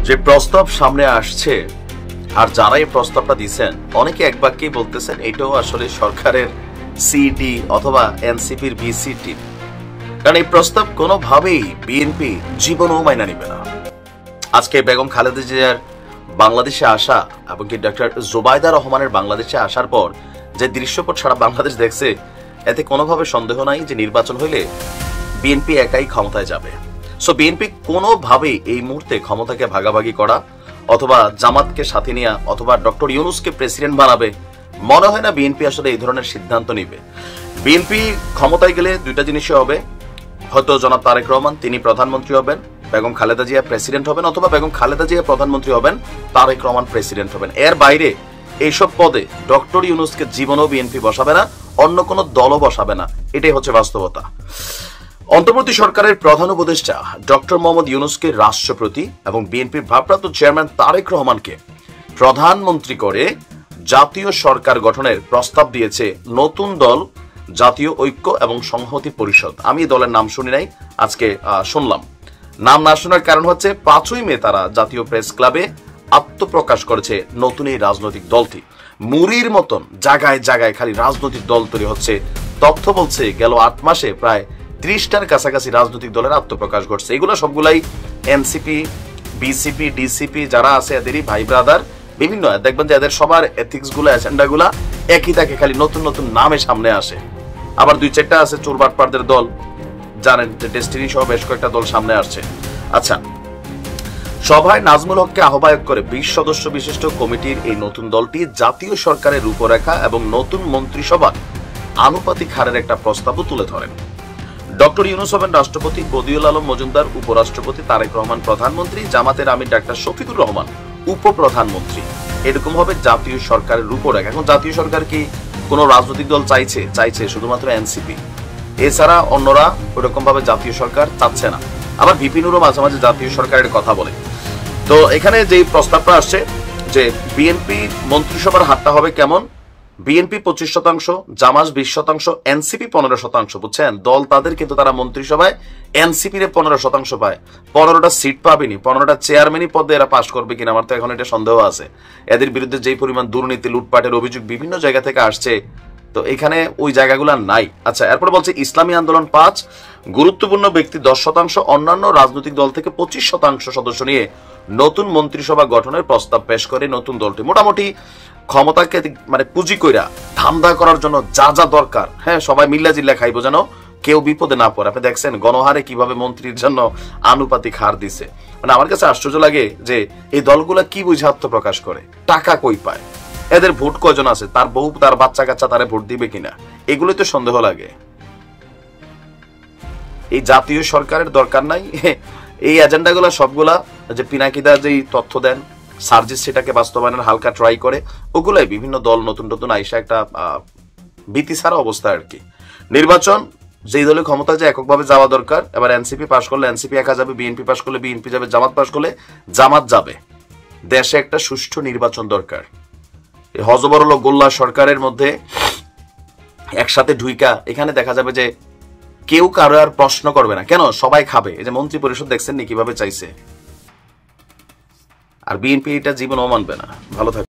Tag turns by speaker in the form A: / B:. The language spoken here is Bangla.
A: যে প্রস্তাব সামনে আসছে আর যারা এই প্রস্তাবটা দিচ্ছেন অনেকে এক বাক্যেই বলতেছেন এটাও আসলে সরকারের সিডি অথবা এনসিপির ভিসি টিম, কারণ এই প্রস্তাব কোনোভাবেই বিএনপি জীবনেও মাইনা নিবে না। আজকে বেগম খালেদা জিয়ার বাংলাদেশে আসা এবং কি ডক্টর জুবাইদা রহমানের বাংলাদেশে আসার পর যে দৃশ্যপট সারা বাংলাদেশ দেখছে, এতে কোনোভাবে সন্দেহ নাই যে নির্বাচন হইলে বিএনপি একাই ক্ষমতায় যাবে। সো বিএনপি কোনোভাবেই এই মুহূর্তে ক্ষমতাকে ভাগাভাগি করা অথবা জামাতকে সাথে নিয়ে অথবা ডক্টর ইউনূসকে প্রেসিডেন্ট বানাবে মনে হয় না বিএনপি আসলে এই ধরনের সিদ্ধান্ত নিবে। বিএনপি ক্ষমতায় গেলে দুইটা জিনিসই হবে, হয়তো জনাব তারেক রহমান তিনি প্রধানমন্ত্রী হবেন, বেগম খালেদা জিয়া প্রেসিডেন্ট হবেন, অথবা বেগম খালেদা জিয়া প্রধানমন্ত্রী হবেন, তারেক রহমান প্রেসিডেন্ট হবেন। এর বাইরে এইসব পদে ডক্টর ইউনূসকে জীবনেও বিএনপি বসাবে না, অন্য কোনো দলও বসাবে না। এটাই হচ্ছে বাস্তবতা। অন্তর্বর্তী সরকারের প্রধান উপদেষ্টা ডক্টর মোহাম্মদ ইউনূসকে রাষ্ট্রপতি এবং বিএনপির ভারপ্রাপ্ত চেয়ারম্যান তারেক রহমানকে প্রধানমন্ত্রী করে জাতীয় সরকার গঠনের প্রস্তাব দিয়েছে নতুন দল জাতীয় ঐক্য এবং সংহতি পরিষদ। আমি দলের নাম শুনি নাই, আজকে শুনলাম। নাম না শোনার কারণ হচ্ছে 5ই মে তারা জাতীয় প্রেস ক্লাবে আত্মপ্রকাশ করেছে নতুন এই রাজনৈতিক দলটি। মুড়ির মতন জায়গায় জায়গায় খালি রাজনৈতিক দল তৈরি হচ্ছে। তথ্য বলছে গেল 8 মাসে প্রায় 30টার কাছাকাছি রাজনৈতিক দলের আত্মপ্রকাশ ঘটছে। এগুলো সবগুলাই এনসিপি, বিসিপি, ডিসিপি যারা আছে এদেরই ভাই ব্রাদার। বিভিন্ন দেখবেন যে এদের সবার এথিক্স গুলো, এজেন্ডা গুলা একই থাকে, খালি নতুন নতুন নামে সামনে আসে। আবার 2-4টা আছে চোরবাটপারদের দল, জানেন যে ডেস্টিনি সহ বেশ কয়েকটা দল সামনে আসছে। আচ্ছা, সভায় নাজমুল হককে আহ্বায়ক করে 20 সদস্য বিশিষ্ট কমিটির এই নতুন দলটি জাতীয় সরকারের রূপরেখা এবং নতুন মন্ত্রিসভা আনুপাতিক হারের একটা প্রস্তাবও তুলে ধরেন। ডক্টর ইউনূস হবেন রাষ্ট্রপতি, বদিউল আলম মজুমদার উপরাষ্ট্রপতি, তারেক রহমান প্রধানমন্ত্রী, জামাতের আমির ডাক্তার শফিকুর রহমান উপপ্রধানমন্ত্রী। এরকম হবে জাতীয় সরকারের রূপরেখা। এখন জাতীয় সরকার কি কোনো রাজনৈতিক দল চাইছে শুধুমাত্র এনসিপি, এছাড়া অন্যরা ওরকম ভাবে জাতীয় সরকার চাচ্ছে না। আবার ভিপিনুরও মাঝে মাঝে জাতীয় সরকারের কথা বলে। তো এখানে যে প্রস্তাবটা আসছে যে বিএনপি মন্ত্রিসভার হারটা হবে কেমন, বিএনপি 25%, জামাত 20%, এনসিপি 15%। বুঝছেন, দল তাদের, কিন্তু তারা মন্ত্রিসভায় এনসিপির 15% পায়। 15টা সিট পাবেনি, 15টা চেয়ারম্যানই পদে এরা পাশ করবে কিনা আমার তো এখন এটা সন্দেহ আছে। এদের বিরুদ্ধে যেই পরিমাণ দুর্নীতি, লুটপাটের অভিযোগ বিভিন্ন জায়গা থেকে আসছে, তো এখানে ওই জায়গাগুলো নাই। আচ্ছা, এরপরে বলছে ইসলামী আন্দোলন 5, গুরুত্বপূর্ণ ব্যক্তি 10%, অন্যান্য রাজনৈতিক দল থেকে 25% সদস্য নিয়ে নতুন মন্ত্রিসভা গঠনের প্রস্তাব পেশ করে নতুন দলটি। মোটামুটি ক্ষমতাকে মানে পুঁজি কইরা ধান্দা করার জন্য যা যা দরকার, হ্যাঁ, সবাই মিল্লা জিল্লা খাইব যেন কেউ বিপদে না পড়ে। আপনি দেখছেন গণহারে কিভাবে মন্ত্রীর জন্য আনুপাতিক হার দিছে। মানে আমার কাছে আশ্চর্য লাগে যে এই দলগুলা কি বুঝে আত্মপ্রকাশ করে, টাকা কই পায়, এদের ভোট কয়জন আছে, তার বউ তার বাচ্চা কাচ্চা তারে ভোট দিবে কিনা, এগুলোই তো সন্দেহ লাগে। এই জাতীয় সরকারের দরকার নাই। এই এজেন্ডাগুলো সবগুলা যে পিনাকিদা যেই তথ্য দেন, সার্জিস সেটাকে বাস্তবায়নের হালকা ট্রাই করে, ওগুলাই বিভিন্ন দল নতুন নতুন আইসা একটা ভীতি ছাড়া অবস্থা আর কি। নির্বাচন যেই দলে ক্ষমতা যায় এককভাবে যাওয়া দরকার। এবার এনসিপি পাশ করলে এনসিপি একা যাবে, বিএনপি পাশ করলে বিএনপি যাবে, জামাত পাশ করলে জামাত যাবে। দেশে একটা সুষ্ঠু নির্বাচন দরকার। হজবরল গোল্লা সরকারের মধ্যে একসাথে ঢুইকা এখানে দেখা যাবে যে কেউ কারো আর প্রশ্ন করবে না, কেন সবাই খাবে। এই যে মন্ত্রী পরিষদ দেখছেন নি কিভাবে চাইছে, আর বিএনপি এটা জীবনও মানবে না। ভালো থাকবে।